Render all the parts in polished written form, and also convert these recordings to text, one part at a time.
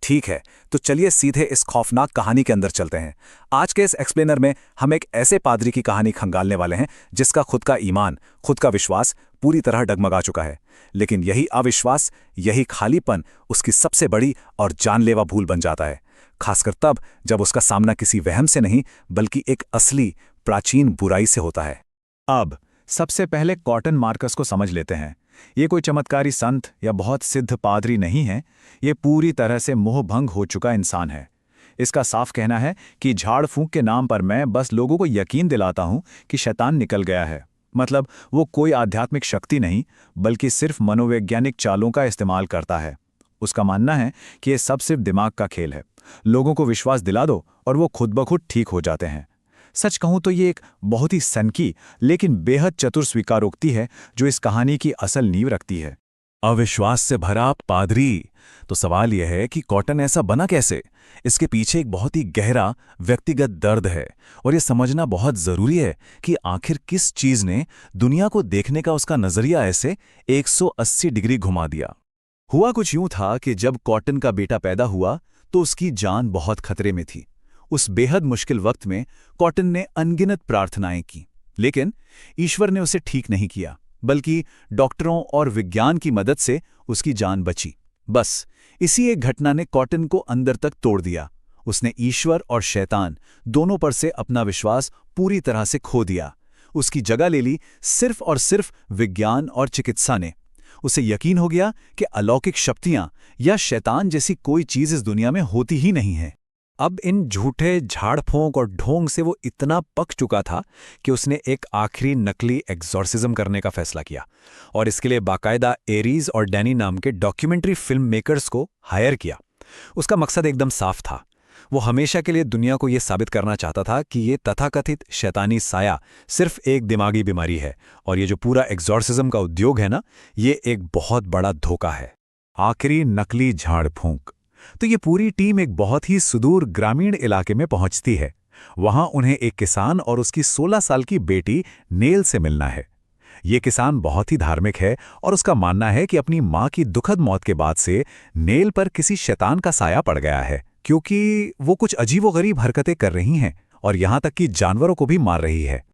ठीक है, तो चलिए सीधे इस खौफनाक कहानी के अंदर चलते हैं। आज के इस एक्सप्लेनर में हम एक ऐसे पादरी की कहानी खंगालने वाले हैं जिसका खुद का ईमान, खुद का विश्वास पूरी तरह डगमगा चुका है। लेकिन यही अविश्वास, यही खालीपन उसकी सबसे बड़ी और जानलेवा भूल बन जाता है, खासकर तब जब उसका सामना किसी वहम से नहीं बल्कि एक असली प्राचीन बुराई से होता है। अब सबसे पहले कॉटन मार्कस को समझ लेते हैं। ये कोई चमत्कारी संत या बहुत सिद्ध पादरी नहीं है, ये पूरी तरह से मोहभंग हो चुका इंसान है। इसका साफ कहना है कि झाड़ फूंक के नाम पर मैं बस लोगों को यकीन दिलाता हूं कि शैतान निकल गया है। मतलब वो कोई आध्यात्मिक शक्ति नहीं बल्कि सिर्फ मनोवैज्ञानिक चालों का इस्तेमाल करता है। उसका मानना है कि ये सब सिर्फ दिमाग का खेल है, लोगों को विश्वास दिला दो और वो खुद ब खुद ठीक हो जाते हैं। सच कहूं तो ये एक बहुत ही सनकी लेकिन बेहद चतुर स्वीकारोक्ति है जो इस कहानी की असल नींव रखती है। अविश्वास से भरा पादरी। तो सवाल यह है कि कॉटन ऐसा बना कैसे? इसके पीछे एक बहुत ही गहरा व्यक्तिगत दर्द है और यह समझना बहुत जरूरी है कि आखिर किस चीज ने दुनिया को देखने का उसका नजरिया ऐसे 180 डिग्री घुमा दिया। हुआ कुछ यूं था कि जब कॉटन का बेटा पैदा हुआ तो उसकी जान बहुत खतरे में थी। उस बेहद मुश्किल वक्त में कॉटन ने अनगिनत प्रार्थनाएं की, लेकिन ईश्वर ने उसे ठीक नहीं किया, बल्कि डॉक्टरों और विज्ञान की मदद से उसकी जान बची। बस इसी एक घटना ने कॉटन को अंदर तक तोड़ दिया। उसने ईश्वर और शैतान दोनों पर से अपना विश्वास पूरी तरह से खो दिया। उसकी जगह ले ली सिर्फ और सिर्फ विज्ञान और चिकित्सा ने। उसे यकीन हो गया कि अलौकिक शक्तियां या शैतान जैसी कोई चीज इस दुनिया में होती ही नहीं है। अब इन झूठे झाड़ फूंक और ढोंग से वो इतना पक चुका था कि उसने एक आखिरी नकली एग्जॉर्सिज्म करने का फैसला किया और इसके लिए बाकायदा एरीज और डैनी नाम के डॉक्यूमेंट्री फिल्म मेकर्स को हायर किया। उसका मकसद एकदम साफ था। वो हमेशा के लिए दुनिया को ये साबित करना चाहता था कि ये तथाकथित शैतानी साया सिर्फ एक दिमागी बीमारी है और ये जो पूरा एग्जॉर्सिज्म का उद्योग है ना, ये एक बहुत बड़ा धोखा है। आखिरी नकली झाड़ फूंक। तो ये पूरी टीम एक बहुत ही सुदूर ग्रामीण इलाके में पहुंचती है। वहां उन्हें एक किसान और उसकी 16 साल की बेटी नेल से मिलना है। ये किसान बहुत ही धार्मिक है और उसका मानना है कि अपनी मां की दुखद मौत के बाद से नेल पर किसी शैतान का साया पड़ गया है, क्योंकि वो कुछ अजीबोगरीब हरकतें कर रही हैं और यहां तक कि जानवरों को भी मार रही है।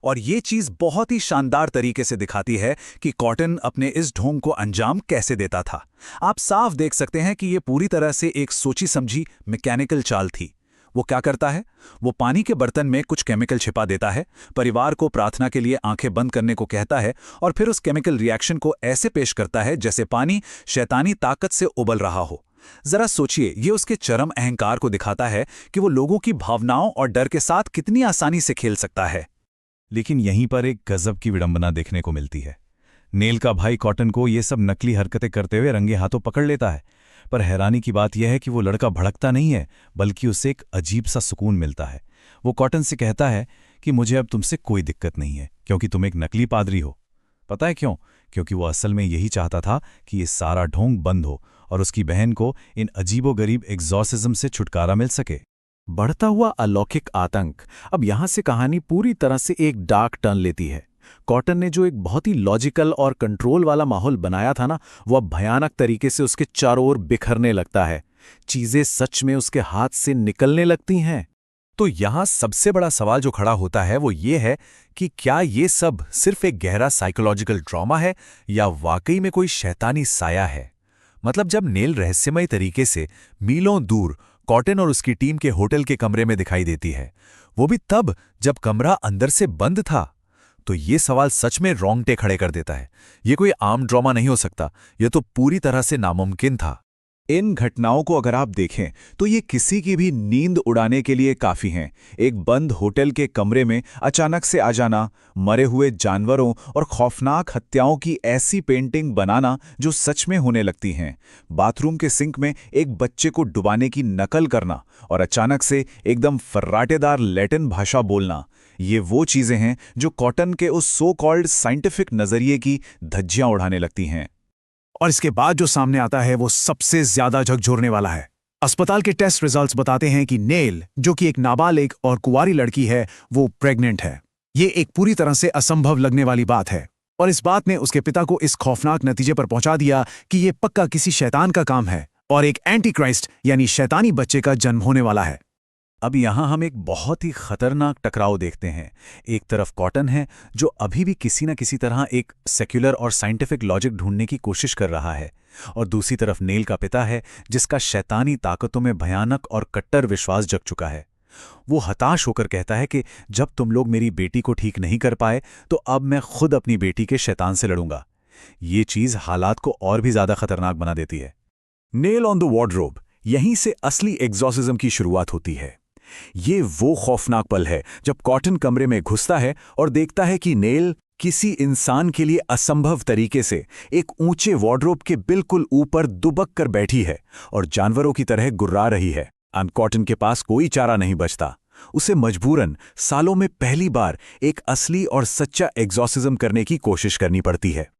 और ये चीज बहुत ही शानदार तरीके से दिखाती है कि कॉटन अपने इस ढोंग को अंजाम कैसे देता था। आप साफ देख सकते हैं कि ये पूरी तरह से एक सोची समझी मैकेनिकल चाल थी। वो क्या करता है? वो पानी के बर्तन में कुछ केमिकल छिपा देता है, परिवार को प्रार्थना के लिए आंखें बंद करने को कहता है और फिर उस केमिकल रिएक्शन को ऐसे पेश करता है जैसे पानी शैतानी ताकत से उबल रहा हो। जरा सोचिए, ये उसके चरम अहंकार को दिखाता है कि वो लोगों की भावनाओं और डर के साथ कितनी आसानी से खेल सकता है। लेकिन यहीं पर एक गजब की विडंबना देखने को मिलती है। नेल का भाई कॉटन को ये सब नकली हरकतें करते हुए रंगे हाथों पकड़ लेता है, पर हैरानी की बात यह है कि वो लड़का भड़कता नहीं है, बल्कि उसे एक अजीब सा सुकून मिलता है। वो कॉटन से कहता है कि मुझे अब तुमसे कोई दिक्कत नहीं है, क्योंकि तुम एक नकली पादरी हो। पता है क्यों? क्योंकि वो असल में यही चाहता था कि ये सारा ढोंग बंद हो और उसकी बहन को इन अजीबोगरीब एग्जॉर्सिज्म से छुटकारा मिल सके। बढ़ता हुआ अलौकिक आतंक। अब यहां से कहानी पूरी तरह से एक डार्क टर्न लेती है। कॉटन ने जो एक बहुत ही लॉजिकल और कंट्रोल वाला माहौल बनाया था ना, वो अब भयानक तरीके से उसके चारों ओर बिखरने लगता है। चीजें सच में उसके हाथ से निकलने लगती हैं। तो यहां सबसे बड़ा सवाल जो खड़ा होता है वो ये है कि क्या ये सब सिर्फ एक गहरा साइकोलॉजिकल ड्रामा है या वाकई में कोई शैतानी साया है? मतलब जब नेल रहस्यमय तरीके से मीलों दूर कॉटन और उसकी टीम के होटल के कमरे में दिखाई देती है, वो भी तब जब कमरा अंदर से बंद था, तो ये सवाल सच में रोंगटे खड़े कर देता है। ये कोई आम ड्रामा नहीं हो सकता, ये तो पूरी तरह से नामुमकिन था। इन घटनाओं को अगर आप देखें तो ये किसी की भी नींद उड़ाने के लिए काफी हैं। एक बंद होटल के कमरे में अचानक से आ जाना, मरे हुए जानवरों और खौफनाक हत्याओं की ऐसी पेंटिंग बनाना जो सच में होने लगती हैं, बाथरूम के सिंक में एक बच्चे को डुबाने की नकल करना और अचानक से एकदम फर्राटेदार लैटिन भाषा बोलना, ये वो चीजें हैं जो कॉटन के उस सो कॉल्ड साइंटिफिक नजरिए की धज्जियां उड़ाने लगती हैं। और इसके बाद जो सामने आता है वो सबसे ज्यादा झकझोरने वाला है। अस्पताल के टेस्ट रिजल्ट्स बताते हैं कि नेल, जो कि एक नाबालिग और कुंवारी लड़की है, वो प्रेग्नेंट है। ये एक पूरी तरह से असंभव लगने वाली बात है और इस बात ने उसके पिता को इस खौफनाक नतीजे पर पहुंचा दिया कि ये पक्का किसी शैतान का काम है और एक एंटी क्राइस्ट यानी शैतानी बच्चे का जन्म होने वाला है। अब यहाँ हम एक बहुत ही खतरनाक टकराव देखते हैं। एक तरफ कॉटन है जो अभी भी किसी न किसी तरह एक सेक्युलर और साइंटिफिक लॉजिक ढूंढने की कोशिश कर रहा है, और दूसरी तरफ नेल का पिता है जिसका शैतानी ताकतों में भयानक और कट्टर विश्वास जग चुका है। वो हताश होकर कहता है कि जब तुम लोग मेरी बेटी को ठीक नहीं कर पाए तो अब मैं खुद अपनी बेटी के शैतान से लड़ूंगा। ये चीज हालात को और भी ज्यादा खतरनाक बना देती है। नेल ऑन द वार्डरोब, यहीं से असली एग्जॉर्सिज्म की शुरुआत होती है। ये वो खौफनाक पल है जब कॉटन कमरे में घुसता है और देखता है कि नेल किसी इंसान के लिए असंभव तरीके से एक ऊंचे वार्डरोब के बिल्कुल ऊपर दुबक कर बैठी है और जानवरों की तरह गुर्रा रही है। कॉटन के पास कोई चारा नहीं बचता। उसे मजबूरन सालों में पहली बार एक असली और सच्चा एग्जॉर्सिज्म करने की कोशिश करनी पड़ती है।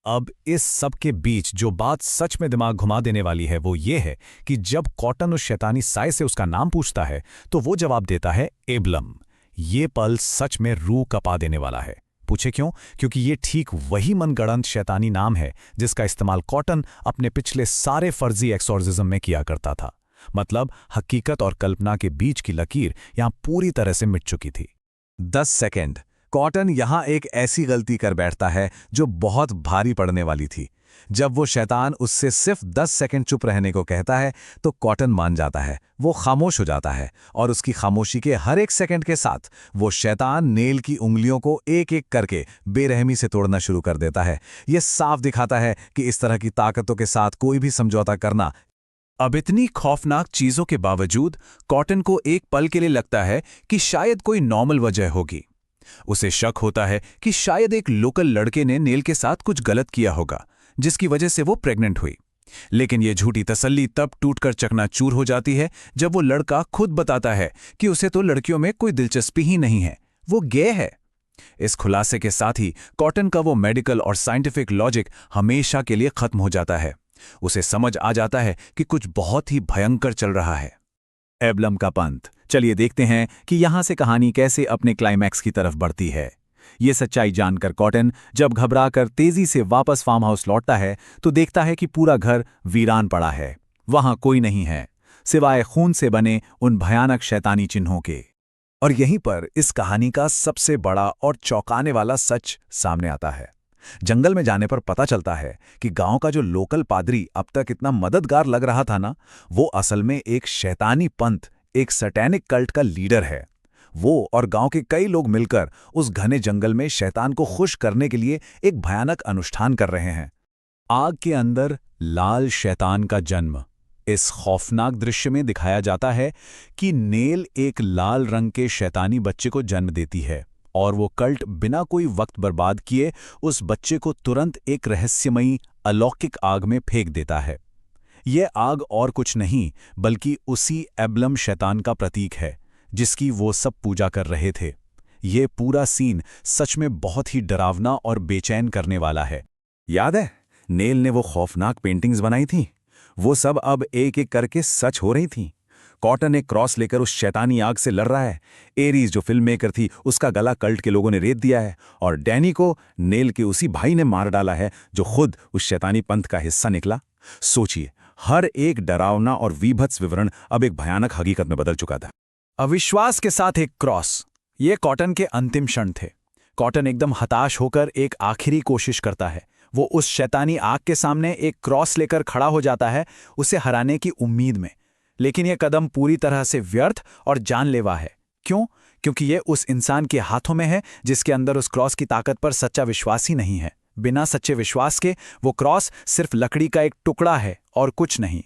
अब इस सब के बीच जो बात सच में दिमाग घुमा देने वाली है वो ये है कि जब कॉटन उस शैतानी साय से उसका नाम पूछता है तो वो जवाब देता है एबलम। ये पल सच में रूह कपा देने वाला है। पूछे क्यों? क्योंकि ये ठीक वही मनगढ़ंत शैतानी नाम है जिसका इस्तेमाल कॉटन अपने पिछले सारे फर्जी एक्सॉर्सिज्म में किया करता था। मतलब हकीकत और कल्पना के बीच की लकीर यहां पूरी तरह से मिट चुकी थी। 10 सेकंड। कॉटन यहां एक ऐसी गलती कर बैठता है जो बहुत भारी पड़ने वाली थी। जब वो शैतान उससे सिर्फ 10 सेकंड चुप रहने को कहता है तो कॉटन मान जाता है। वो खामोश हो जाता है और उसकी खामोशी के हर एक सेकंड के साथ वो शैतान नेल की उंगलियों को एक एक करके बेरहमी से तोड़ना शुरू कर देता है। ये साफ दिखाता है कि इस तरह की ताकतों के साथ कोई भी समझौता करना। अब इतनी खौफनाक चीजों के बावजूद कॉटन को एक पल के लिए लगता है कि शायद कोई नॉर्मल वजह होगी। उसे शक होता है कि शायद एक लोकल लड़के ने नेल के साथ कुछ गलत किया होगा जिसकी वजह से वो प्रेग्नेंट हुई। लेकिन ये झूठी तसल्ली तब टूटकर चकनाचूर हो जाती है जब वो लड़का खुद बताता है कि उसे तो लड़कियों में कोई दिलचस्पी ही नहीं है, वो गे है। इस खुलासे के साथ ही कॉटन का वो मेडिकल और साइंटिफिक लॉजिक हमेशा के लिए खत्म हो जाता है। उसे समझ आ जाता है कि कुछ बहुत ही भयंकर चल रहा है। एबलम का पंथ। चलिए देखते हैं कि यहां से कहानी कैसे अपने क्लाइमैक्स की तरफ बढ़ती है। ये सच्चाई जानकर कॉटन जब घबराकर तेजी से वापस फार्म हाउस लौटता है तो देखता है कि पूरा घर वीरान पड़ा है। वहां कोई नहीं है सिवाय खून से बने उन भयानक शैतानी चिन्हों के। और यहीं पर इस कहानी का सबसे बड़ा और चौंकाने वाला सच सामने आता है। जंगल में जाने पर पता चलता है कि गांव का जो लोकल पादरी अब तक इतना मददगार लग रहा था ना, वो असल में एक शैतानी पंथ, एक सैटेनिक कल्ट का लीडर है। वो और गांव के कई लोग मिलकर उस घने जंगल में शैतान को खुश करने के लिए एक भयानक अनुष्ठान कर रहे हैं। आग के अंदर लाल शैतान का जन्म। इस खौफनाक दृश्य में दिखाया जाता है कि नेल एक लाल रंग के शैतानी बच्चे को जन्म देती है और वो कल्ट बिना कोई वक्त बर्बाद किए उस बच्चे को तुरंत एक रहस्यमयी अलौकिक आग में फेंक देता है। ये आग और कुछ नहीं बल्कि उसी एबलम शैतान का प्रतीक है जिसकी वो सब पूजा कर रहे थे। ये पूरा सीन सच में बहुत ही डरावना और बेचैन करने वाला है। याद है नेल ने वो खौफनाक पेंटिंग्स बनाई थी? वो सब अब एक एक करके सच हो रही थीं। कॉटन एक क्रॉस लेकर उस शैतानी आग से लड़ रहा है। एरीज जो फिल्म मेकर थी उसका गला कल्ट के लोगों ने रेत दिया है और डैनी को नेल के उसी भाई ने मार डाला है जो खुद उस शैतानी पंथ का हिस्सा निकला। सोचिए, हर एक डरावना और वीभत्स विवरण अब एक भयानक हकीकत में बदल चुका था। अविश्वास के साथ एक क्रॉस, ये कॉटन के अंतिम क्षण थे। कॉटन एकदम हताश होकर एक आखिरी कोशिश करता है। वो उस शैतानी आग के सामने एक क्रॉस लेकर खड़ा हो जाता है उसे हराने की उम्मीद में। लेकिन यह कदम पूरी तरह से व्यर्थ और जानलेवा है। क्यों? क्योंकि यह उस इंसान के हाथों में है जिसके अंदर उस क्रॉस की ताकत पर सच्चा विश्वास ही नहीं है। बिना सच्चे विश्वास के वो क्रॉस सिर्फ लकड़ी का एक टुकड़ा है और कुछ नहीं।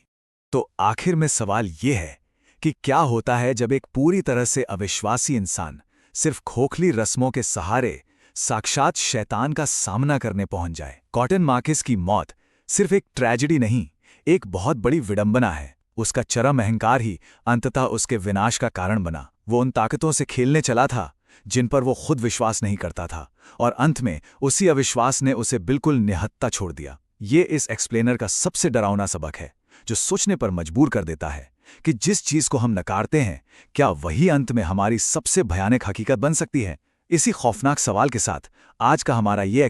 तो आखिर में सवाल ये है कि क्या होता है जब एक पूरी तरह से अविश्वासी इंसान सिर्फ खोखली रस्मों के सहारे साक्षात शैतान का सामना करने पहुंच जाए। कॉटन मार्केस की मौत सिर्फ एक ट्रेजेडी नहीं, एक बहुत बड़ी विडंबना है। उसका चरम अहंकार ही अंततः उसके विनाश का कारण बना। वो उन ताकतों से खेलने चला था जिन पर वो खुद विश्वास नहीं करता था और अंत में उसी अविश्वास ने उसे बिल्कुल निहत्ता छोड़ दिया। ये इस एक्सप्लेनर का सबसे डरावना सबक है जो सोचने पर मजबूर कर देता है कि जिस चीज को हम नकारते हैं क्या वही अंत में हमारी सबसे भयानक हकीकत बन सकती है। इसी खौफनाक सवाल के साथ आज का हमारा ये